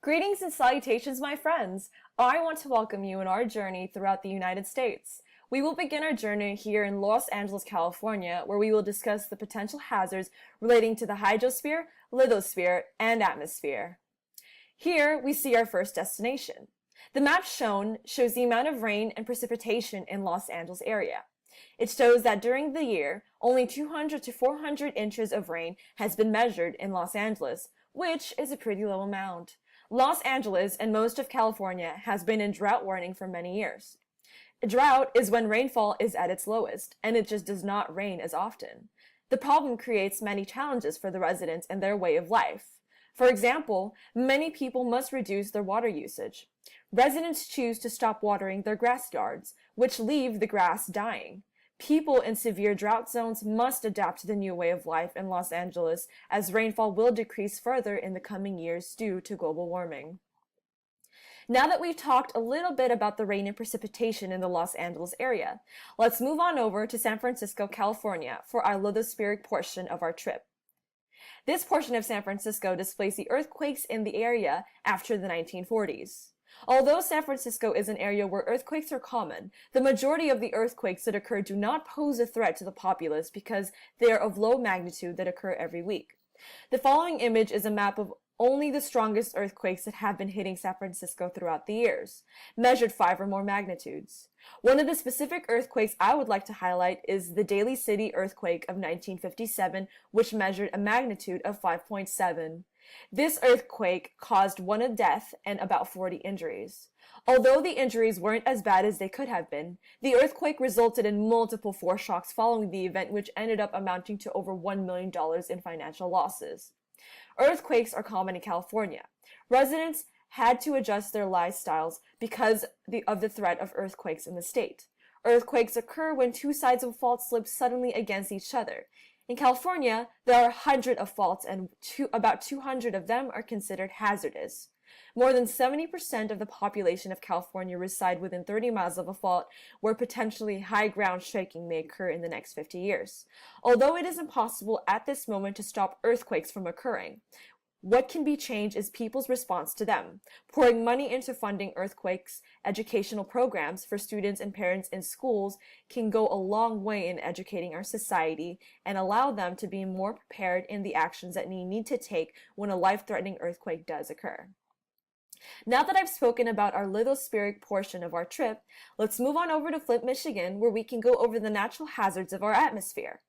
Greetings and salutations, my friends. I want to welcome you in our journey throughout the United States. We will begin our journey here in Los Angeles, California, where we will discuss the potential hazards relating to the hydrosphere, lithosphere, and atmosphere. Here, we see our first destination. The map shown shows the amount of rain and precipitation in Los Angeles area. It shows that during the year, only 200 to 400 inches of rain has been measured in Los Angeles, which is a pretty low amount. Los Angeles and most of California has been in drought warning for many years. A drought is when rainfall is at its lowest, and it just does not rain as often. The problem creates many challenges for the residents and their way of life. For example, many people must reduce their water usage. Residents choose to stop watering their grass yards, which leave the grass dying. People in severe drought zones must adapt to the new way of life in Los Angeles, as rainfall will decrease further in the coming years due to global warming. Now that we've talked a little bit about the rain and precipitation in the Los Angeles area, let's move on over to San Francisco, California for our lithospheric portion of our trip. This portion of San Francisco displays the earthquakes in the area after the 1940s. Although San Francisco is an area where earthquakes are common, the majority of the earthquakes that occur do not pose a threat to the populace because they are of low magnitude that occur every week. The following image is a map of only the strongest earthquakes that have been hitting San Francisco throughout the years, measured 5 or more magnitudes. One of the specific earthquakes I would like to highlight is the Daly City earthquake of 1957, which measured a magnitude of 5.7. This earthquake caused one death and about 40 injuries. Although the injuries weren't as bad as they could have been, the earthquake resulted in multiple foreshocks following the event, which ended up amounting to over $1 million in financial losses. Earthquakes are common in California. Residents had to adjust their lifestyles because of the threat of earthquakes in the state. Earthquakes occur when two sides of a fault slip suddenly against each other. In California, there are hundreds of faults and about 200 of them are considered hazardous. More than 70% of the population of California reside within 30 miles of a fault where potentially high ground shaking may occur in the next 50 years. Although it is impossible at this moment to stop earthquakes from occurring, what can be changed is people's response to them. Pouring money into funding earthquakes educational programs for students and parents in schools can go a long way in educating our society and allow them to be more prepared in the actions that they need to take when a life-threatening earthquake does occur. Now that I've spoken about our lithospheric portion of our trip, let's move on over to Flint, Michigan, where we can go over the natural hazards of our atmosphere.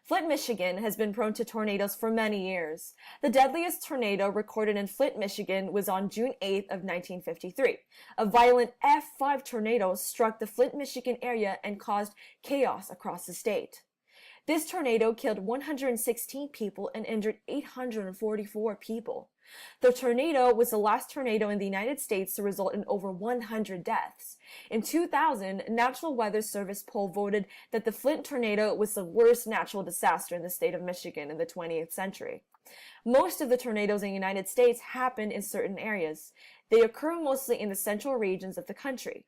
Flint, Michigan has been prone to tornadoes for many years. The deadliest tornado recorded in Flint, Michigan was on June 8th of 1953. A violent F5 tornado struck the Flint, Michigan area and caused chaos across the state. This tornado killed 116 people and injured 844 people. The tornado was the last tornado in the United States to result in over 100 deaths. In 2000, National Weather Service poll voted that the Flint tornado was the worst natural disaster in the state of Michigan in the 20th century. Most of the tornadoes in the United States happen in certain areas. They occur mostly in the central regions of the country.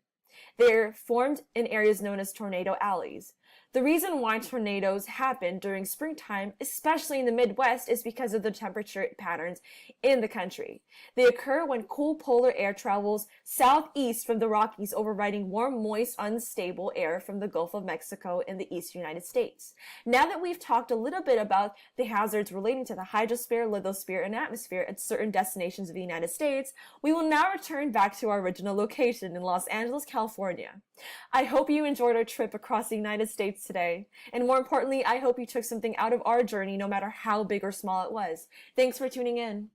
They're formed in areas known as tornado alleys. The reason why tornadoes happen during springtime, especially in the Midwest, is because of the temperature patterns in the country. They occur when cool polar air travels southeast from the Rockies, overriding warm, moist, unstable air from the Gulf of Mexico in the eastern United States. Now that we've talked a little bit about the hazards relating to the hydrosphere, lithosphere, and atmosphere at certain destinations of the United States, we will now return back to our original location in Los Angeles, California. I hope you enjoyed our trip across the United States today. And more importantly, I hope you took something out of our journey, no matter how big or small it was. Thanks for tuning in.